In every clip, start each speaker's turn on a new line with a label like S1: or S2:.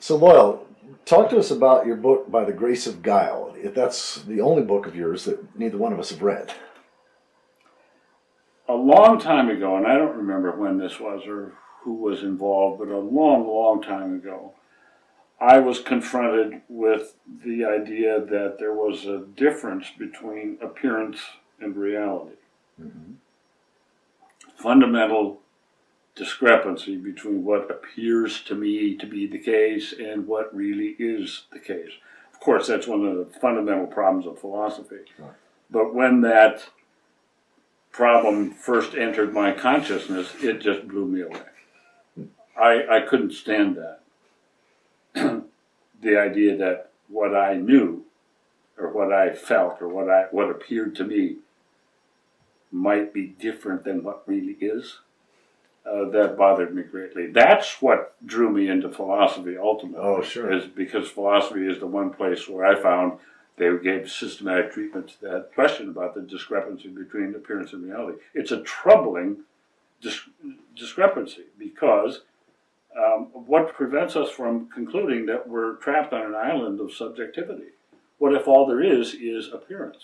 S1: So, Loyal, talk to us about your book by the Grace of Guile. If that's the only book of yours that neither one of us have read.
S2: A long time ago, and I don't remember when this was or who was involved, but a long, long time ago, I was confronted with the idea that there was a difference between appearance and reality.
S1: Mm-hmm.
S2: Fundamental discrepancy between what appears to me to be the case and what really is the case. Of course, that's one of the fundamental problems of philosophy.
S1: Right.
S2: But when that problem first entered my consciousness, it just blew me away. I couldn't stand that. The idea that what I knew or what I felt or what appeared to me might be different than what really is. That bothered me greatly. That's what drew me into philosophy ultimately.
S1: Oh, sure.
S2: Is because philosophy is the one place where I found they gave systematic treatment to that question about the discrepancy between appearance and reality. It's a troubling discrepancy because what prevents us from concluding that we're trapped on an island of subjectivity? What if all there is appearance?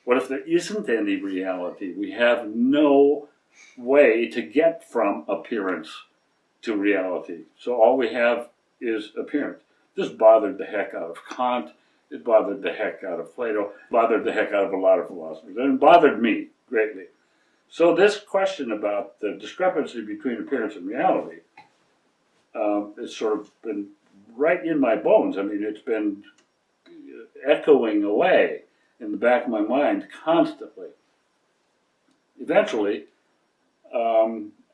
S2: What if there isn't any reality? We have no way to get from appearance to reality. So all we have is appearance. This bothered the heck out of Kant. It bothered the heck out of Plato. It bothered the heck out of a lot of philosophers. And it bothered me greatly. So this question about the discrepancy between appearance and reality has sort of been right in my bones. I mean, it's been echoing away in the back of my mind constantly. Eventually,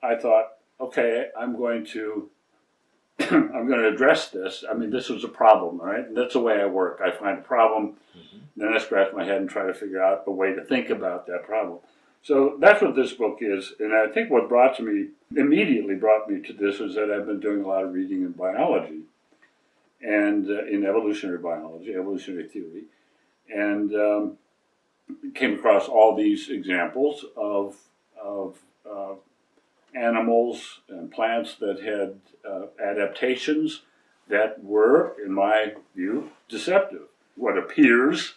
S2: I thought, okay, I'm going to address this. I mean, this was a problem, right? And that's the way I work. I find a problem, then I scratch my head and try to figure out a way to think about that problem. So that's what this book is. And I think what immediately brought me to this is that I've been doing a lot of reading in biology and in evolutionary biology, evolutionary theory, and came across all these examples of animals and plants that had adaptations that were, in my view, deceptive. What appears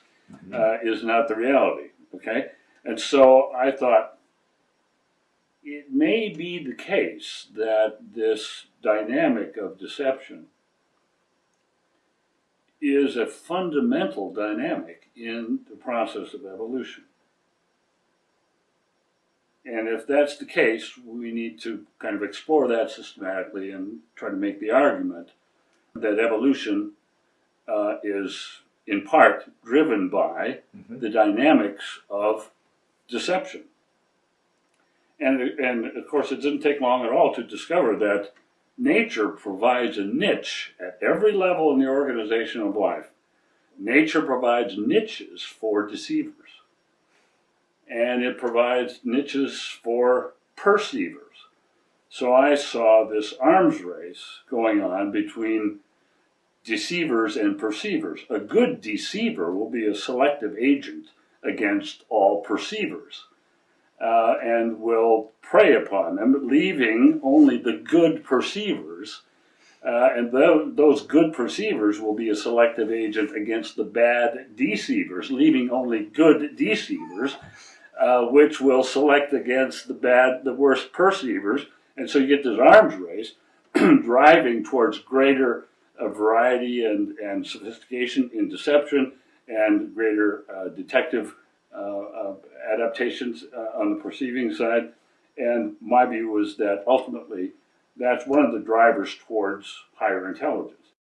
S2: is not the reality, okay? And so I thought, it may be the case that this dynamic of deception is a fundamental dynamic in the process of evolution. And if that's the case, we need to kind of explore that systematically and try to make the argument that evolution is in part driven by the dynamics of deception. And of course, it didn't take long at all to discover that nature provides a niche at every level in the organization of life. Nature provides niches for deceivers. And it provides niches for perceivers. So I saw this arms race going on between deceivers and perceivers. A good deceiver will be a selective agent against all perceivers and will prey upon them, leaving only the good perceivers. And those good perceivers will be a selective agent against the bad deceivers, leaving only good deceivers, which will select against the worst perceivers. And so you get this arms race driving towards greater variety and sophistication in deception and greater detective adaptations on the perceiving side. And my view was that ultimately that's one of the drivers towards higher intelligence.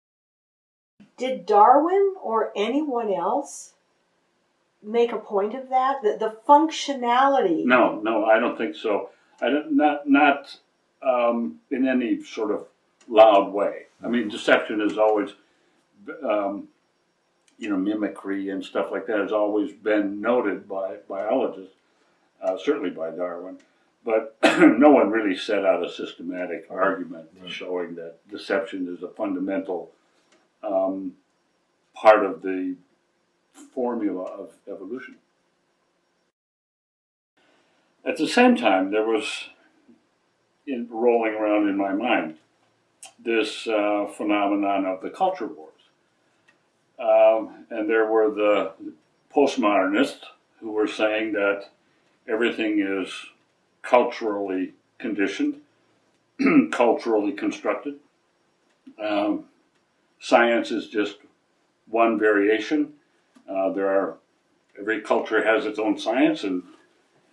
S3: Did Darwin or anyone else make a point of that? The functionality?
S2: No, I don't think so. Not in any sort of loud way. I mean, deception is always, mimicry and stuff like that has always been noted by biologists, certainly by Darwin. But no one really set out a systematic argument showing that deception is a fundamental part of the formula of evolution. At the same time, there was rolling around in my mind this phenomenon of the culture wars. And there were the postmodernists who were saying that everything is culturally conditioned, culturally constructed. Science is just one variation. Every culture has its own science, and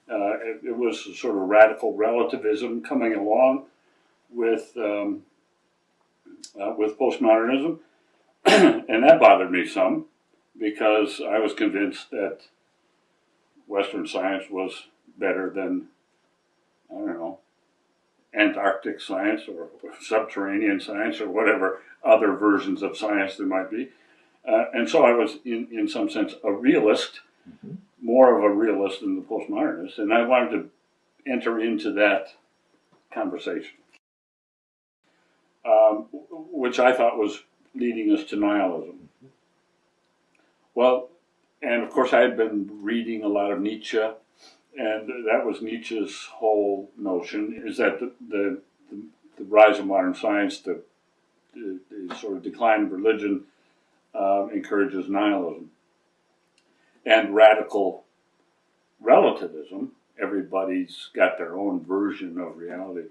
S2: it was a sort of radical relativism coming along with postmodernism, and that bothered me some because I was convinced that Western science was better than, I don't know, Antarctic science or subterranean science or whatever other versions of science there might be. And so I was, in some sense, a realist, more of a realist than the postmodernist, and I wanted to enter into that conversation, which I thought was leading us to nihilism. Well, and of course I had been reading a lot of Nietzsche, and that was Nietzsche's whole notion, is that the rise of modern science, the sort of decline of religion, encourages nihilism. And radical relativism, everybody's got their own version of reality,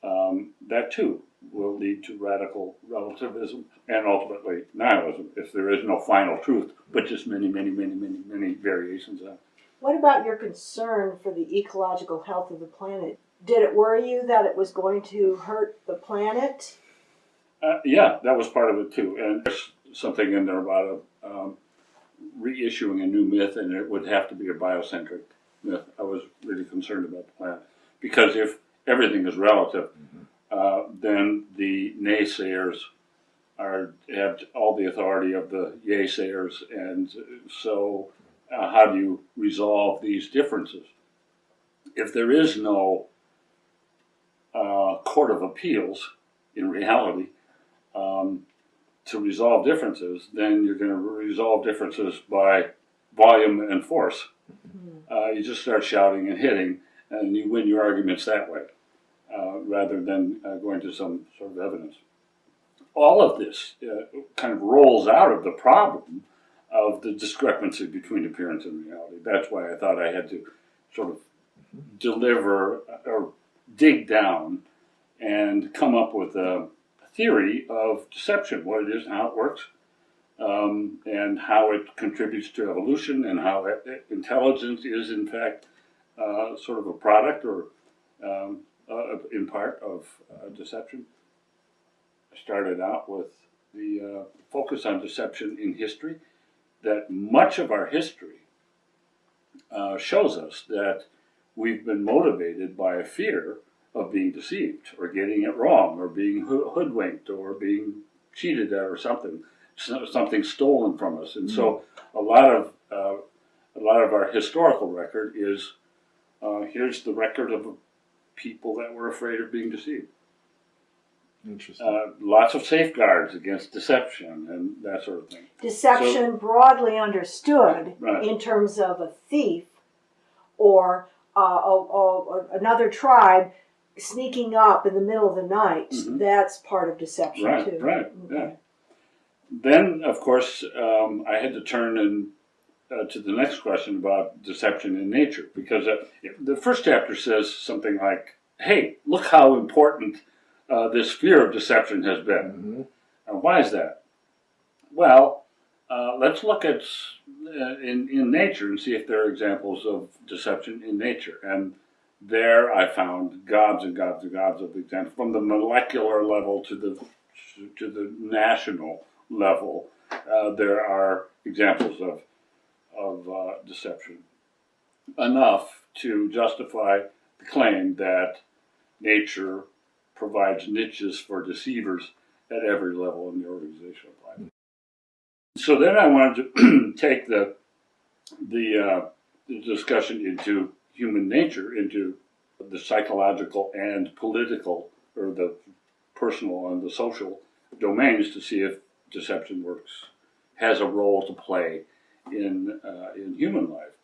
S2: that too will lead to radical relativism and ultimately nihilism, if there is no final truth, but just many, many, many, many, many variations of it.
S3: What about your concern for the ecological health of the planet? Did it worry you that it was going to hurt the planet?
S2: Yeah, that was part of it too. And there's something in there about reissuing a new myth, and it would have to be a biocentric myth. I was really concerned about the planet. Because if everything is relative, then the naysayers have all the authority of the yay-sayers, and so how do you resolve these differences? If there is no court of appeals in reality to resolve differences, then you're going to resolve differences by volume and force. You just start shouting and hitting, and you win your arguments that way, rather than going to some sort of evidence. All of this kind of rolls out of the problem of the discrepancy between appearance and reality. That's why I thought I had to sort of deliver or dig down and come up with a theory of deception, what it is and how it works, and how it contributes to evolution, and how intelligence is in fact sort of a product or in part of deception. I started out with the focus on deception in history, that much of our history shows us that we've been motivated by a fear of being deceived or getting it wrong or being hoodwinked or being cheated at or something stolen from us. And so a lot of our historical record is here's the record of people that were afraid of being deceived.
S1: Interesting.
S2: Lots of safeguards against deception and that sort of thing.
S3: Deception broadly understood in terms of a thief or another tribe sneaking up in the middle of the night. That's part of deception too.
S2: Right, yeah. Then, of course, I had to turn to the next question about deception in nature, because the first chapter says something like, hey, look how important this fear of deception has been. And why is that? Well, let's look at in nature and see if there are examples of deception in nature. And there I found gobs and gobs and gobs of examples, from the molecular level to the national level. There are examples of deception, enough to justify the claim that nature provides niches for deceivers at every level in the organization of life. So then I wanted to take the discussion into human nature, into the psychological and political, or the personal and the social domains, to see if deception works, has a role to play in human life.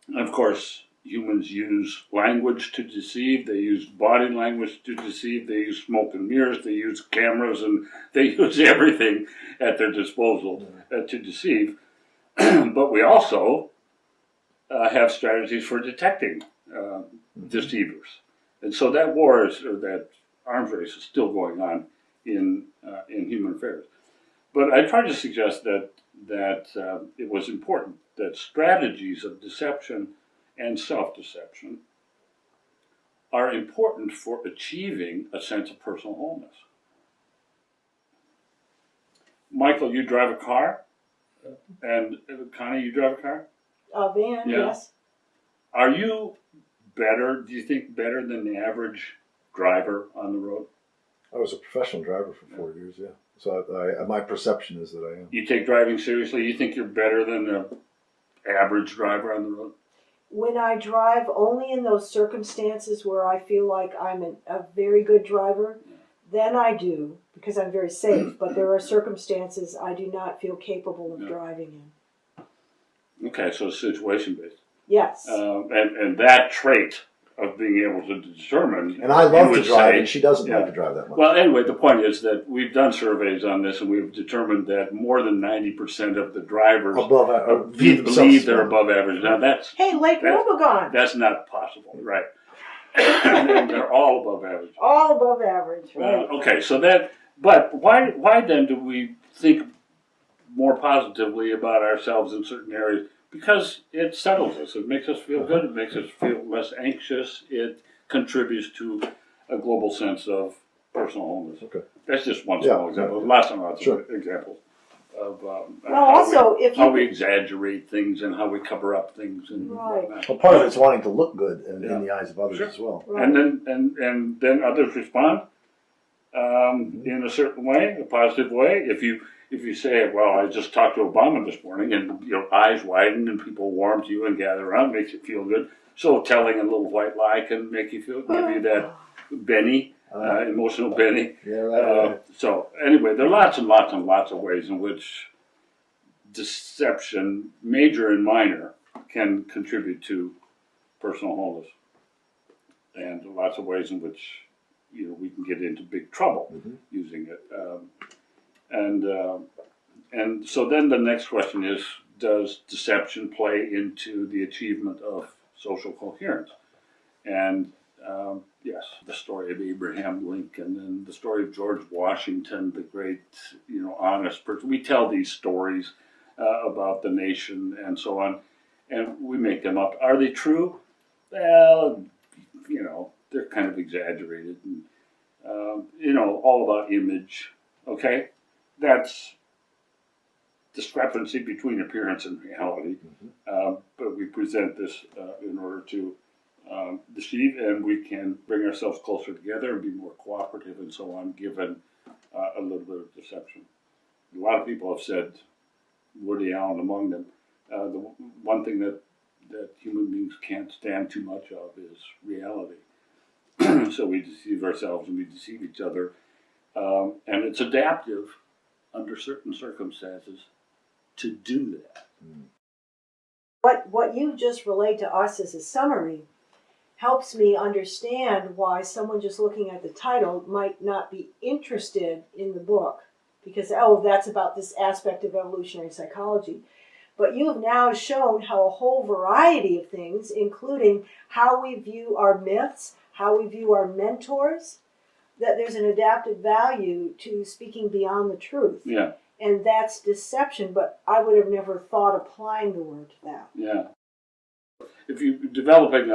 S2: And of course, humans use language to deceive, they use body language to deceive, they use smoke and mirrors, they use cameras, and they use everything at their disposal to deceive. But we also have strategies for detecting deceivers. And so that war is, or that arms race is still going on in human affairs. But I tried to suggest that it was important that strategies of deception and self-deception are important for achieving a sense of personal wholeness. Michael, you drive a car, and Connie, you drive a car?
S3: A van,
S2: Yeah.
S3: yes.
S2: Are you better, do you think, better than the average driver on the road?
S1: I was a professional driver for 4 years, yeah. So my perception is that I am.
S2: You take driving seriously? You think you're better than the average driver on the road?
S3: When I drive, only in those circumstances where I feel like I'm a very good driver, then I do, because I'm very safe. But there are circumstances I do not feel capable of driving in.
S2: Okay, so it's situation-based.
S3: Yes.
S2: And that trait of being able to determine...
S1: And I love to drive,
S2: say,
S1: and she doesn't like to drive that much.
S2: Well, anyway, the point is that we've done surveys on this, and we've determined that more than 90% of the drivers believe they're above average. Now,
S3: hey, Lake Wobegon!
S2: That's not possible, right? And they're all above average.
S3: All above average, right?
S2: Okay, so that... But why then do we think more positively about ourselves in certain areas? Because it settles us. It makes us feel good. It makes us feel less anxious. It contributes to a global sense of personal wholeness.
S1: Okay.
S2: That's just one small example. Lots and lots of examples of how we exaggerate things and how we cover up things and whatnot.
S1: Well, part of it's wanting to look good in the eyes of others as well.
S3: Right.
S2: And then others respond in a certain way, a positive way. If you say, well, I just talked to Obama this morning, and your eyes widen and people warm to you and gather around, makes you feel good. So telling a little white lie can make you give you that Benny, emotional Benny.
S1: Yeah, right.
S2: So anyway, there are lots and lots and lots of ways in which deception, major and minor, can contribute to personal wholeness, and lots of ways in which we can get into big trouble using it. And so then the next question is, does deception play into the achievement of social coherence? And yes, the story of Abraham Lincoln and the story of George Washington, the great, honest person. We tell these stories about the nation and so on, and we make them up. Are they true? Well, they're kind of exaggerated. And, all about image, okay? That's discrepancy between appearance and reality. But we present this in order to deceive, and we can bring ourselves closer together and be more cooperative and so on, given a little bit of deception. A lot of people have said, Woody Allen among them, the one thing that human beings can't stand too much of is reality. So we deceive ourselves and we deceive each other. And it's adaptive under certain circumstances to do that.
S3: What you just relayed to us as a summary helps me understand why someone just looking at the title might not be interested in the book, because that's about this aspect of evolutionary psychology. But you have now shown how a whole variety of things, including how we view our myths, how we view our mentors, that there's an adaptive value to speaking beyond the truth.
S2: Yeah.
S3: And that's deception, but I would have never thought applying the word to that.
S2: Yeah. If you're developing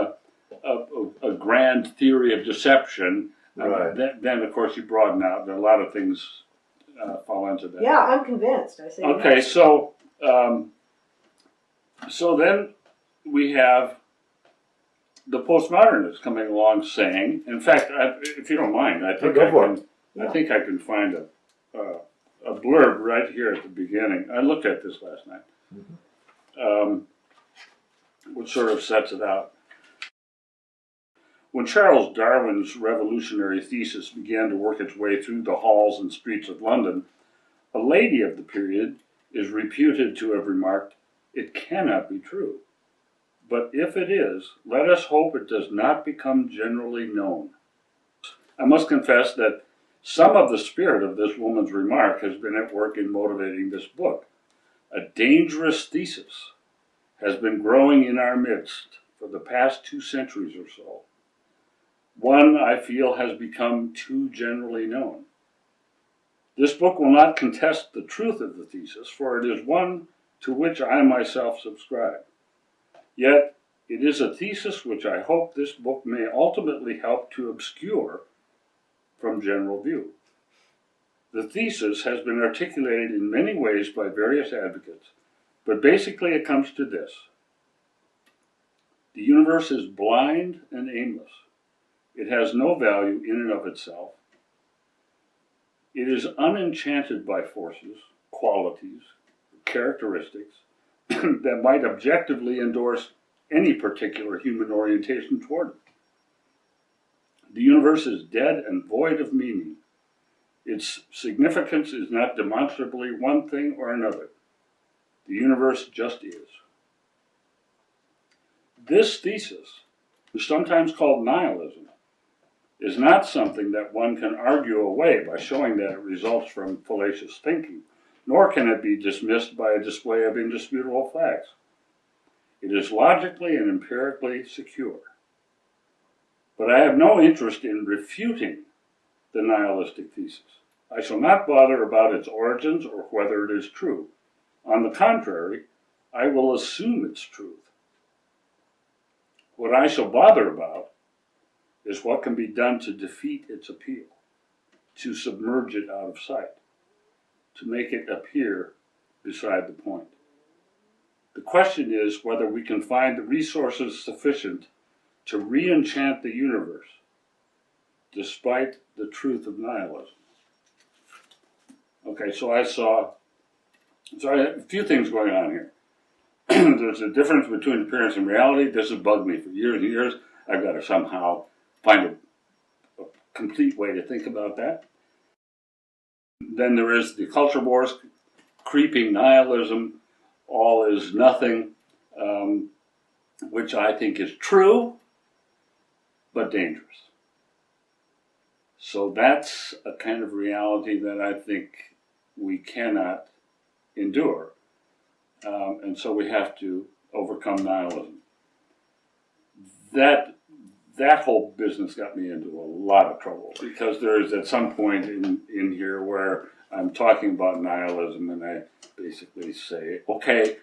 S2: a grand theory of deception, then of course you broaden out, and a lot of things fall into that.
S3: Yeah, I'm convinced. I say
S2: okay,
S3: yes.
S2: So then we have the postmodernists coming along saying, in fact, if you don't mind, I think I can find a blurb right here at the beginning. I looked at this last night, which sort of sets it out. When Charles Darwin's revolutionary thesis began to work its way through the halls and streets of London, a lady of the period is reputed to have remarked, "It cannot be true. but if it is, let us hope it does not become generally known. I must confess that some of the spirit of this woman's remark has been at work in motivating this book. A dangerous thesis has been growing in our midst for the past 2 centuries or so. One, I feel, has become too generally known. This book will not contest the truth of the thesis, for it is one to which I myself subscribe. Yet, it is a thesis which I hope this book may ultimately help to obscure from general view. The thesis has been articulated in many ways by various advocates, but basically it comes to this. The universe is blind and aimless. It has no value in and of itself. It is unenchanted by forces, qualities, characteristics that might objectively endorse any particular human orientation toward it. The universe is dead and void of meaning. Its significance is not demonstrably one thing or another. The universe just is. This thesis, sometimes called nihilism, is not something that one can argue away by showing that it results from fallacious thinking, nor can it be dismissed by a display of indisputable facts. It is logically and empirically secure. But I have no interest in refuting the nihilistic thesis. I shall not bother about its origins or whether it is true. On the contrary, I will assume its truth. What I shall bother about is what can be done to defeat its appeal, to submerge it out of sight, to make it appear beside the point. The question is whether we can find the resources sufficient to re-enchant the universe, despite the truth of nihilism. Okay, so I had a few things going on here. There's a difference between appearance and reality. This has bugged me for years and years. I've got to somehow find a complete way to think about that. Then there is the culture wars, creeping nihilism, all is nothing, which I think is true, but dangerous. So that's a kind of reality that I think we cannot endure. And so we have to overcome nihilism. That whole business got me into a lot of trouble, because there is at some point in here where I'm talking about nihilism and I basically say, okay,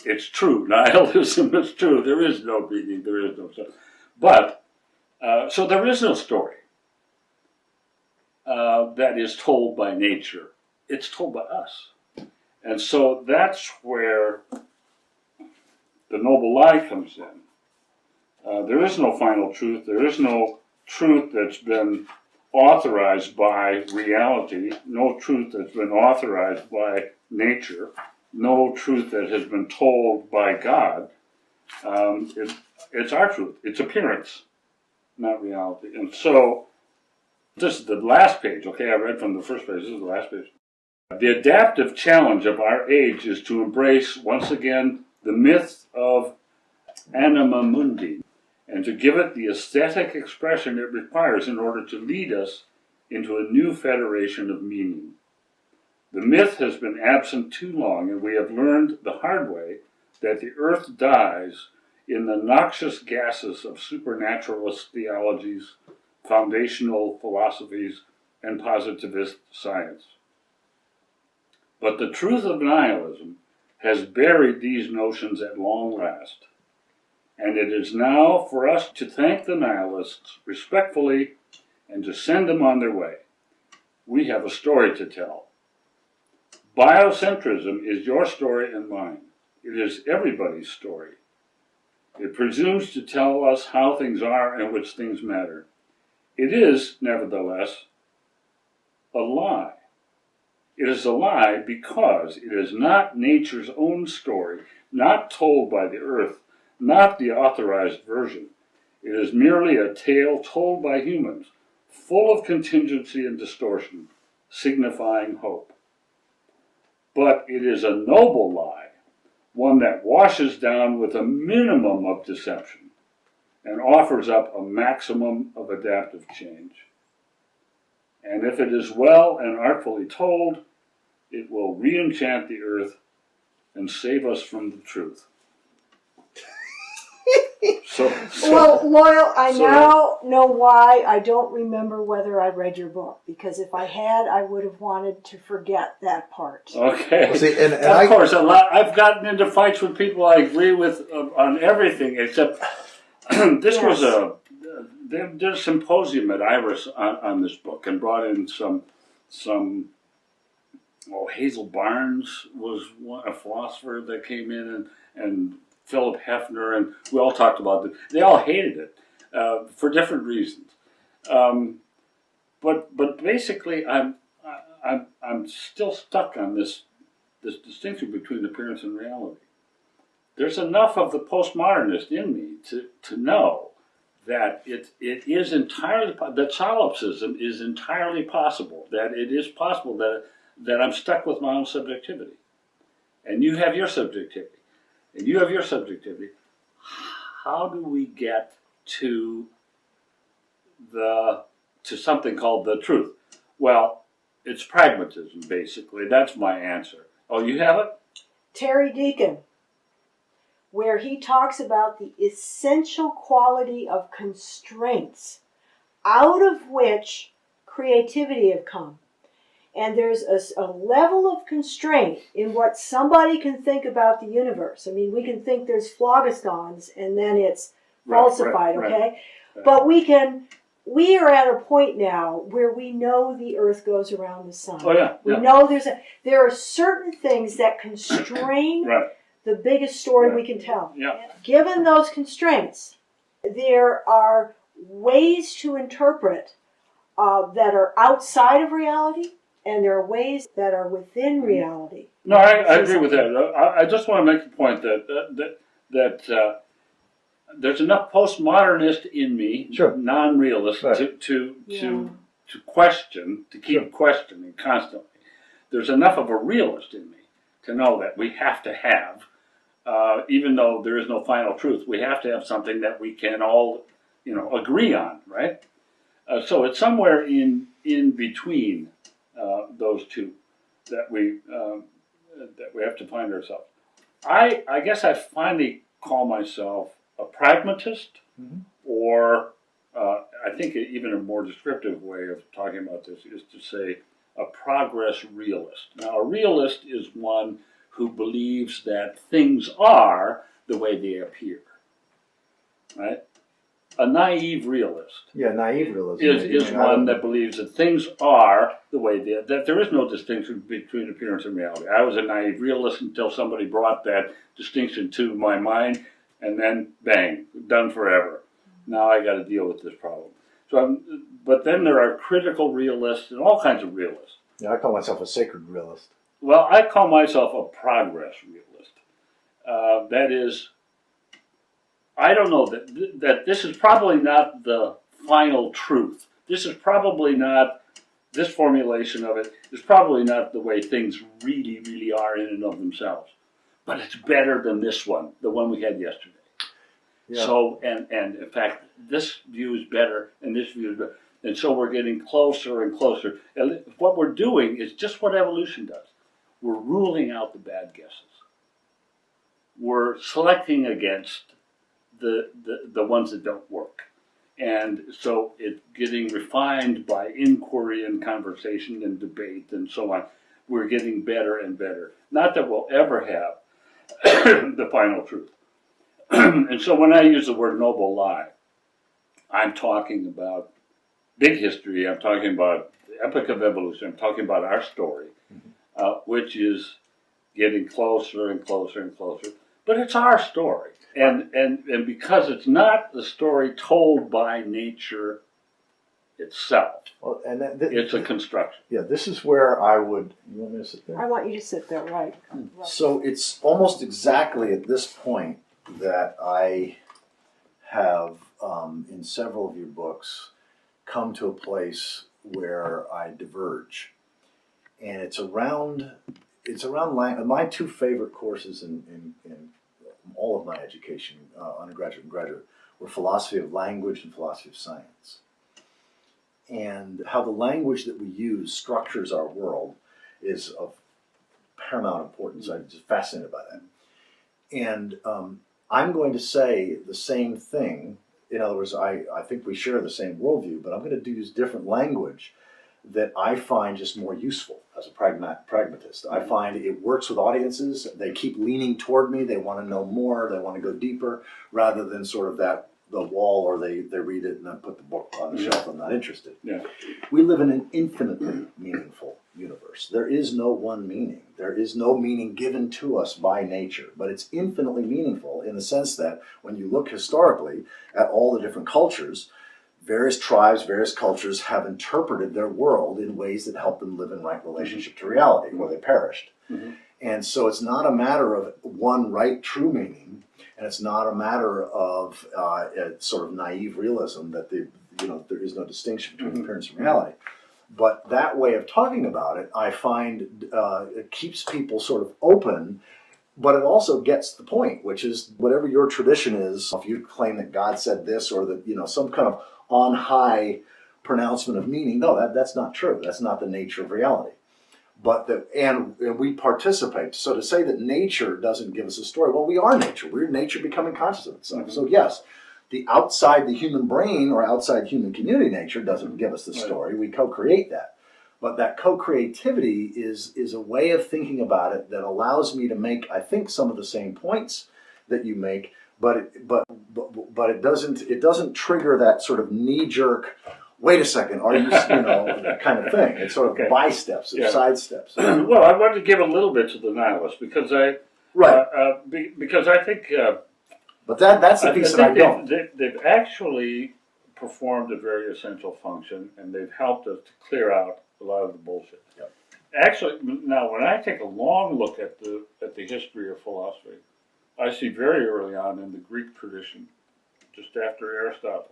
S2: it's true, nihilism is true, there is no meaning, there is no stuff. But, so there is no story that is told by nature, it's told by us. And so that's where the noble lie comes in. There is no final truth. There is no truth that's been authorized by reality, no truth that's been authorized by nature, no truth that has been told by God. It's our truth. It's appearance, not reality. And so this is the last page. Okay, I read from the first page. This is the last page. The adaptive challenge of our age is to embrace, once again, the myth of anima mundi, and to give it the aesthetic expression it requires in order to lead us into a new federation of meaning. The myth has been absent too long, and we have learned the hard way that the earth dies in the noxious gases of supernaturalist theologies, foundational philosophies, and positivist science. But the truth of nihilism has buried these notions at long last, and it is now for us to thank the nihilists respectfully and to send them on their way. We have a story to tell. Biocentrism is your story and mine. It is everybody's story. It presumes to tell us how things are and which things matter. It is, nevertheless, a lie. It is a lie because it is not nature's own story, not told by the earth, not the authorized version. It is merely a tale told by humans, full of contingency and distortion, signifying hope. But it is a noble lie, one that washes down with a minimum of deception and offers up a maximum of adaptive change. And if it is well and artfully told, it will re-enchant the earth and save us from the truth.
S3: Well, Loyal, I now know why I don't remember whether I read your book, because if I had, I would have wanted to forget that part.
S2: Okay.
S1: Well, see, and
S2: of course, I've gotten into fights with people I agree with on everything, except this was they did a symposium at Iris on this book and brought in some Hazel Barnes was a philosopher that came in, and Philip Hefner, and we all talked about it. They all hated it for different reasons. But basically, I'm still stuck on this distinction between appearance and reality. There's enough of the postmodernist in me to know that it is entirely, that solipsism is entirely possible, that it is possible that I'm stuck with my own subjectivity. And you have your subjectivity. And you have your subjectivity. How do we get to something called the truth? Well, it's pragmatism, basically. That's my answer. Oh, you have it?
S3: Terry Deacon, where he talks about the essential quality of constraints out of which creativity have come. And there's a level of constraint in what somebody can think about the universe. I mean, we can think there's phlogistons and then it's falsified, okay? Right. But we are at a point now where we know the Earth goes around the sun.
S2: Oh, yeah.
S3: We know there are certain things that constrain the biggest story we can tell.
S2: Yeah.
S3: Given those constraints, there are ways to interpret that are outside of reality, and there are ways that are within reality.
S2: No, I agree with that. I just want to make the point that there's enough postmodernist in me, non-realist, to question, to keep questioning constantly. There's enough of a realist in me to know that we have to have, even though there is no final truth, we have to have something that we can all, agree on, right? So it's somewhere in between those two that we have to find ourselves. I guess I finally call myself a pragmatist, or I think even a more descriptive way of talking about this is to say a progress realist. Now, a realist is one who believes that things are the way they appear, right? A naive realist is one that believes that things are the way they are, that there is no distinction between appearance and reality. I was a naive realist until somebody brought that distinction to my mind, and then bang, done forever. Now I got to deal with this problem. But then there are critical realists and all kinds of realists.
S1: Yeah, I call myself a sacred realist.
S2: Well, I call myself a progress realist. That is, I don't know, that this is probably not the final truth. This is probably not, this formulation of it is probably not the way things really, really are in and of themselves. But it's better than this one, the one we had yesterday. Yeah. So, and in fact, this view is better, and this view is better. And so we're getting closer and closer. And what we're doing is just what evolution does. We're ruling out the bad guesses. We're selecting against the ones that don't work. And so it's getting refined by inquiry and conversation and debate and so on. We're getting better and better. Not that we'll ever have the final truth. And so when I use the word noble lie, I'm talking about big history. I'm talking about the epic of evolution. I'm talking about our story, which is getting closer and closer and closer. But it's our story. And because it's not the story told by nature itself, well, and it's a construction.
S1: Yeah, this is where I would. You want me to sit there?
S3: I want you to sit there, right.
S1: So it's almost exactly at this point that I have, in several of your books, come to a place where I diverge, and it's around my two favorite courses in of my education, undergraduate and graduate, were philosophy of language and philosophy of science. And how the language that we use structures our world is of paramount importance. I'm just fascinated by that. And I'm going to say the same thing. In other words, I think we share the same worldview, but I'm going to use different language that I find just more useful as a pragmatist. I find it works with audiences. They keep leaning toward me. They want to know more. They want to go deeper, rather than sort of the wall, or they read it and then put the book on the shelf. I'm not interested.
S2: Yeah.
S1: We live in an infinitely meaningful universe. There is no one meaning. There is no meaning given to us by nature, but it's infinitely meaningful in the sense that when you look historically at all the different cultures, various tribes, various cultures have interpreted their world in ways that help them live in right relationship to reality, or they perished. Mm-hmm. And so it's not a matter of one right true meaning, and it's not a matter of a sort of naive realism that there is no distinction between appearance and reality. But that way of talking about it, I find it keeps people sort of open, but it also gets the point, which is whatever your tradition is, if you claim that God said this, or that, some kind of on high pronouncement of meaning, no, that's not true. That's not the nature of reality. But and we participate. So to say that nature doesn't give us a story, well, we are nature. We're nature becoming conscious of itself. Mm-hmm. So yes, the outside the human brain or outside human community nature doesn't give us the story. We co-create that. But that co-creativity is a way of thinking about it that allows me to make, I think, some of the same points that you make, but it doesn't trigger that sort of knee-jerk, wait a second, are you, that kind of thing. It's sort of by-steps, or side steps.
S2: Well, I wanted to give a little bit to the nihilists because I think.
S1: But that's the piece that I don't.
S2: They've actually performed a very essential function, and they've helped us to clear out a lot of the bullshit.
S1: Yep.
S2: Actually, now when I take a long look at the history of philosophy, I see very early on in the Greek tradition, just after Aristotle,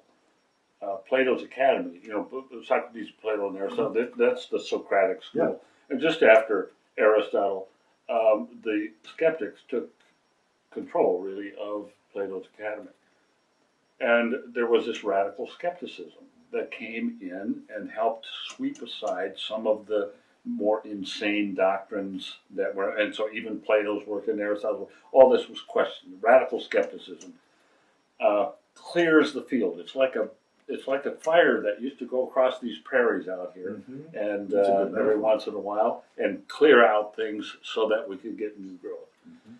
S2: Plato's Academy. Socrates, Plato, and Aristotle. That's the Socratic school. Yeah. And just after Aristotle, the skeptics took control, really, of Plato's Academy. And there was this radical skepticism that came in and helped sweep aside some of the more insane doctrines that were, and so even Plato's work and Aristotle, all this was questioned. Radical skepticism clears the field. It's like a fire that used to go across these prairies out here, mm-hmm. and every once in a while, and clear out things so that we could get new growth. Mm-hmm.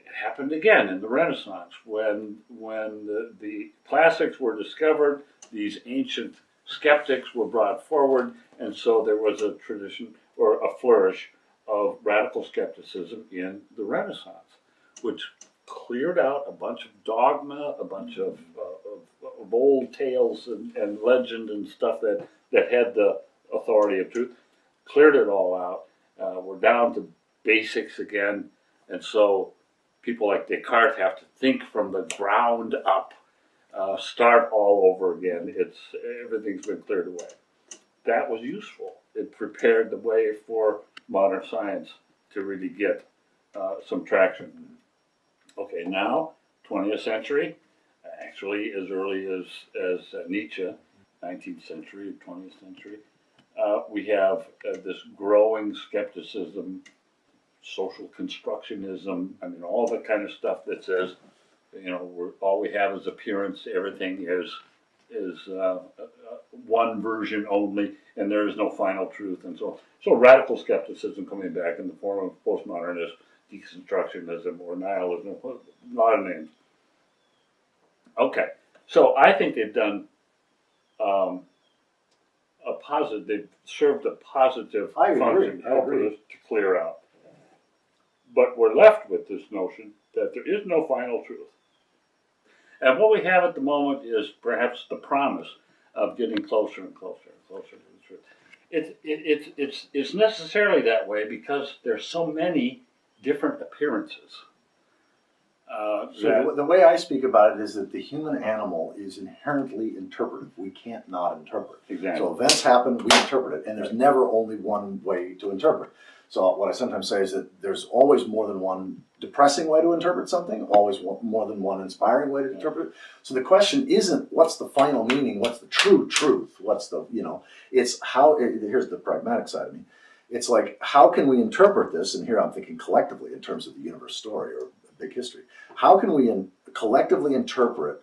S2: It happened again in the Renaissance when the classics were discovered. These ancient skeptics were brought forward, and so there was a tradition or a flourish of radical skepticism in the Renaissance, which cleared out a bunch of dogma, a bunch of old tales and legend and stuff that had the authority of truth, cleared it all out. We're down to basics again, and so people like Descartes have to think from the ground up, start all over again. Everything's been cleared away. That was useful. It prepared the way for modern science to really get some traction. Okay, now, 20th century, actually as early as Nietzsche, 19th century, 20th century, we have this growing skepticism, social constructionism, all the kind of stuff that says, all we have is appearance, everything is one version only, and there is no final truth, and so radical skepticism coming back in the form of postmodernist deconstructionism or nihilism, a lot of names. Okay, so I think they've done they've served a positive function to clear out. But we're left with this notion that there is no final truth. And what we have at the moment is perhaps the promise of getting closer and closer and closer to the truth. It's necessarily that way because there's so many different appearances.
S1: So the way I speak about it is that the human animal is inherently interpretive. We can't not interpret.
S2: Exactly.
S1: So events happen, we interpret it, and there's never only one way to interpret. So what I sometimes say is that there's always more than one depressing way to interpret something, always more than one inspiring way to interpret it. So the question isn't what's the final meaning, what's the true truth, what's the, it's how, here's the pragmatic side of me. It's like, how can we interpret this? And here I'm thinking collectively in terms of the universe story or big history. How can we collectively interpret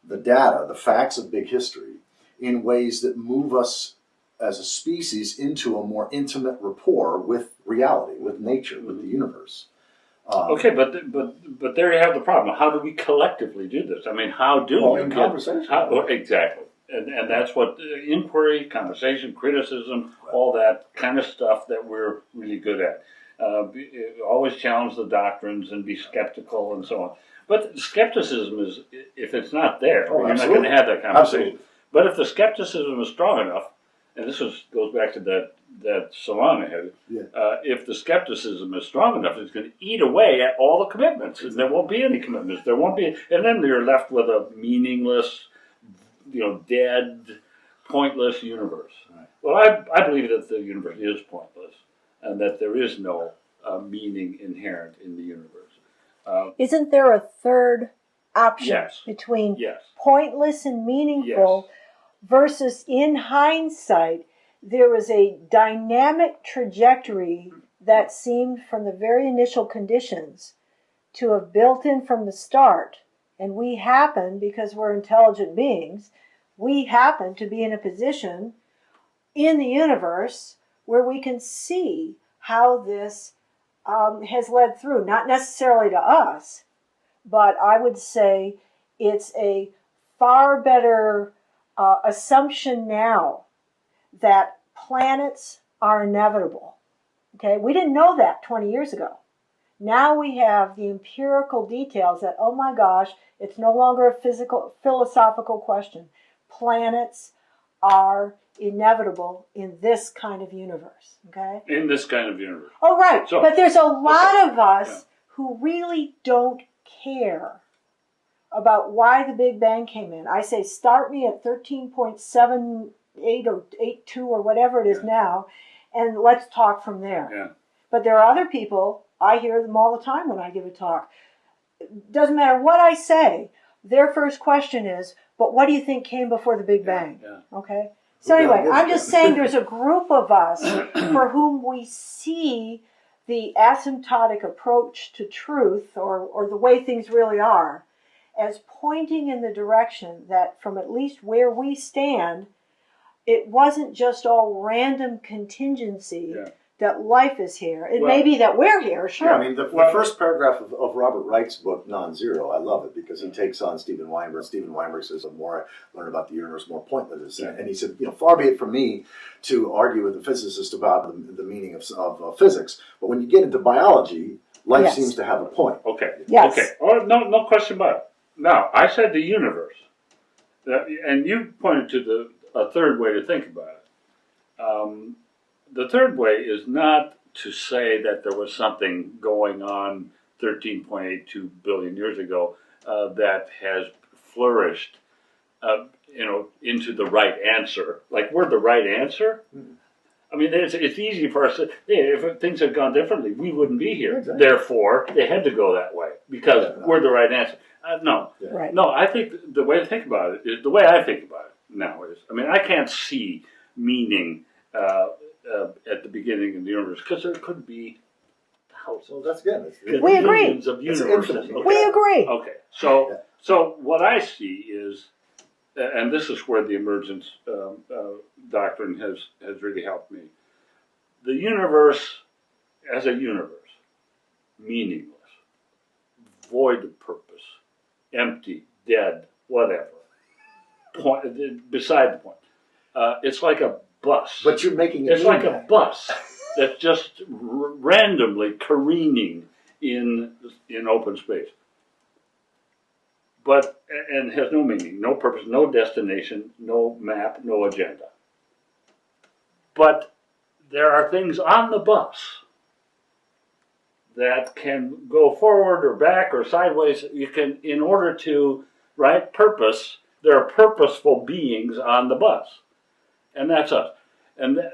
S1: the data, the facts of big history in ways that move us as a species into a more intimate rapport with reality, with nature, with the universe?
S2: Okay, but there you have the problem. How do we collectively do this? I mean, how do we
S1: in conversation?
S2: Exactly. And that's what inquiry, conversation, criticism, all that kind of stuff that we're really good at. Always challenge the doctrines and be skeptical and so on. But skepticism is, if it's not there, you're not going to have that conversation.
S1: Absolutely.
S2: But if the skepticism is strong enough, and this goes back to that salon I had, if the skepticism is strong enough, it's going to eat away at all the commitments. And there won't be any commitments. There won't be, and then you're left with a meaningless, dead, pointless universe.
S1: Right.
S2: Well, I believe that the universe is pointless, and that there is no meaning inherent in the universe.
S3: Isn't there a third option
S2: Yes.
S3: between
S2: Yes.
S3: pointless and meaningful versus, in hindsight, there was a dynamic trajectory that seemed from the very initial conditions to have built in from the start, and we happen, because we're intelligent beings, we happen to be in a position in the universe where we can see how this has led through, not necessarily to us, but I would say it's a far better assumption now that planets are inevitable. Okay, we didn't know that 20 years ago. Now we have the empirical details that, oh my gosh, it's no longer a philosophical question. Planets are inevitable in this kind of universe. Okay?
S2: In this kind of universe.
S3: Oh, right.
S2: So,
S3: but there's a lot of us who really don't care about why the Big Bang came in. I say start me at 13.78 or 82 or whatever it is now, and let's talk from there.
S2: Yeah.
S3: But there are other people, I hear them all the time when I give a talk. Doesn't matter what I say, their first question is, but what do you think came before the Big Bang?
S2: Yeah.
S3: Okay? So anyway, I'm just saying there's a group of us for whom we see the asymptotic approach to truth or the way things really are as pointing in the direction that from at least where we stand, it wasn't just all random contingency that life is here. It may be that we're here, sure.
S1: Yeah, I mean, the first paragraph of Robert Wright's book, Non-Zero, I love it because he takes on Stephen Weinberg. Stephen Weinberg says, the more I learn about the universe, more pointless it is. And he said, far be it from me to argue with a physicist about the meaning of physics, but when you get into biology, life seems to have a point.
S2: Okay.
S3: Yes.
S2: Okay. Oh, no question about it. Now, I said the universe, and you pointed to a third way to think about it. The third way is not to say that there was something going on 13.82 billion years ago that has flourished, into the right answer. Like we're the right answer. I mean, it's easy for us to. If things had gone differently, we wouldn't be here.
S1: Exactly.
S2: Therefore, they had to go that way because we're the right answer. No,
S3: Right.
S2: no. I think the way to think about it is the way I think about it now is. I mean, I can't see meaning at the beginning of the universe because there could be thousands.
S1: So that's good.
S3: We agree.
S2: Of universes.
S1: Infinite.
S2: Okay.
S3: We agree.
S2: Okay, so what I see is, and this is where the emergence doctrine has really helped me. The universe, as a universe, meaningless, void of purpose, empty, dead, whatever. Beside the point. It's like a bus.
S1: But you're making it.
S2: It's like a bus that's just randomly careening in open space. And has no meaning, no purpose, no destination, no map, no agenda. But there are things on the bus that can go forward or back or sideways. You can, in order to, purpose, there are purposeful beings on the bus. And that's us.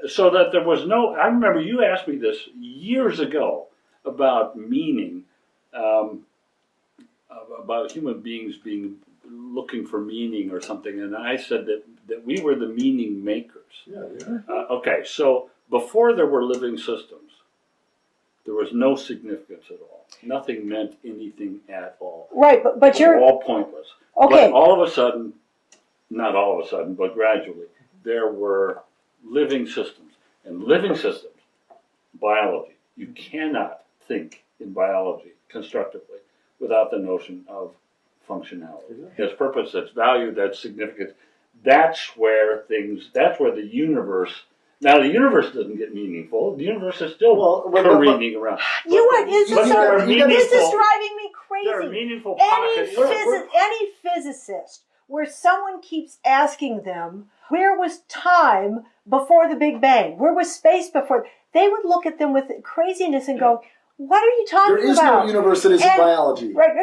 S2: So that there was no. I remember you asked me this years ago about meaning, about human beings looking for meaning or something, and I said that we were the meaning makers.
S1: Yeah, yeah.
S2: Okay, so before there were living systems, there was no significance at all. Nothing meant anything at all.
S3: Right, but you're
S2: all pointless.
S3: okay.
S2: But all of a sudden, not all of a sudden, but gradually, there were living systems. And living systems, biology, you cannot think in biology constructively without the notion of functionality. It has purpose, that's value, that's significance. That's where the universe. Now the universe doesn't get meaningful. The universe is still careening around.
S3: This is driving me crazy.
S2: There are meaningful pockets.
S3: Any physicist, where someone keeps asking them, where was time before the Big Bang? Where was space before? They would look at them with craziness and go, what are you talking about?
S1: There is no universe that isn't biology.
S3: Right?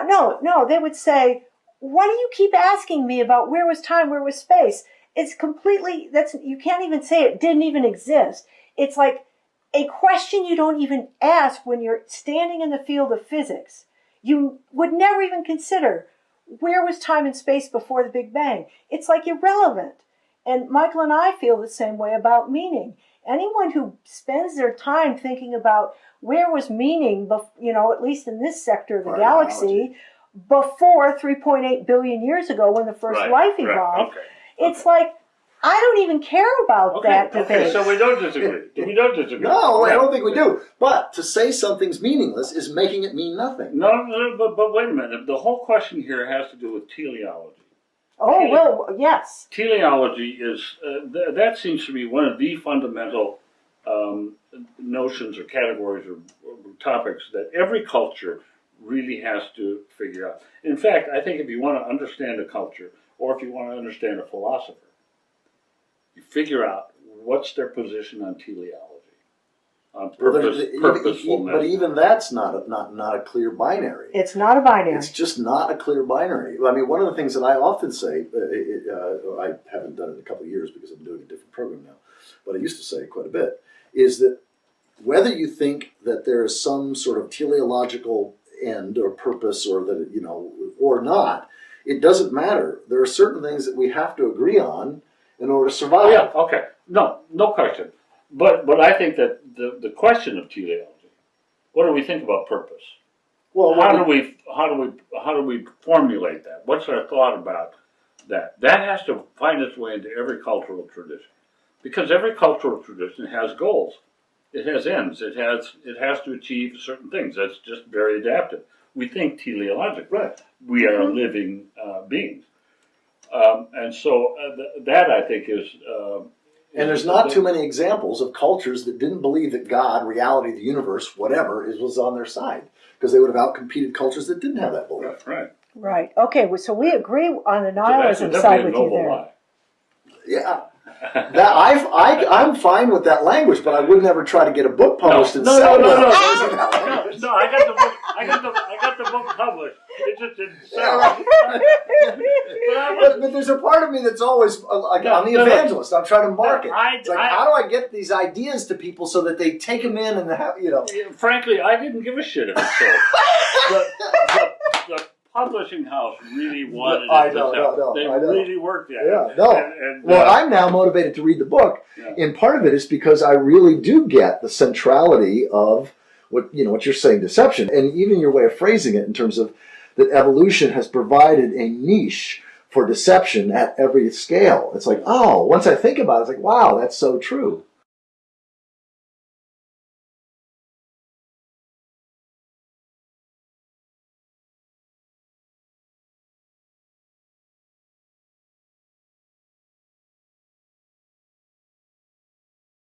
S3: No. They would say, why do you keep asking me about where was time, where was space? It's completely, you can't even say it didn't even exist. It's like a question you don't even ask when you're standing in the field of physics. You would never even consider, where was time and space before the Big Bang? It's like irrelevant. And Michael and I feel the same way about meaning. Anyone who spends their time thinking about where was meaning, at least in this sector of the galaxy, before 3.8 billion years ago when the first life evolved, it's like, I don't even care about that debate.
S2: Okay, so we don't disagree. We don't disagree.
S1: No, I don't think we do. But to say something's meaningless is making it mean nothing.
S2: No, but wait a minute. The whole question here has to do with teleology.
S3: Yes.
S2: Teleology is, that seems to be one of the fundamental notions or categories or topics that every culture really has to figure out. In fact, I think if you want to understand a culture, or if you want to understand a philosopher, you figure out what's their position on teleology, on purposefulness.
S1: But even that's not a clear binary.
S3: It's not a binary.
S1: It's just not a clear binary. I mean, one of the things that I often say, I haven't done it in a couple of years because I'm doing a different program now, but I used to say quite a bit, is that whether you think that there is some sort of teleological end or purpose or that, or not, it doesn't matter. There are certain things that we have to agree on in order to survive.
S2: Oh, yeah, okay. No question. But I think that the question of teleology, what do we think about purpose?
S1: Well,
S2: how do we formulate that? What's our thought about that? That has to find its way into every cultural tradition, because every cultural tradition has goals. It has ends. It has to achieve certain things. That's just very adaptive. We think teleologically.
S1: Right.
S2: We are living beings. And so that, I think, is...
S1: and there's not too many examples of cultures that didn't believe that God, reality, the universe, whatever, was on their side. Because they would have outcompeted cultures that didn't have that belief.
S3: Right. Okay, so we agree on the nihilism side with you there.
S2: Lie.
S1: Yeah. I'm fine with that language, but I would never try to get a book published and sell it.
S2: No, I got the book published. It just didn't sell.
S1: But there's a part of me that's always I'm the evangelist. I'm trying to market. It's like, how do I get these ideas to people so that they take them in and have,
S2: Frankly, I didn't give a shit if it sold. The publishing house really wanted it to sell. They really worked at it.
S1: Yeah, well, I'm now motivated to read the book, and part of it is because I really do get the centrality of what you're saying, deception, and even your way of phrasing it in terms of that evolution has provided a niche for deception at every scale. It's like, once I think about it, it's like, wow, that's so true.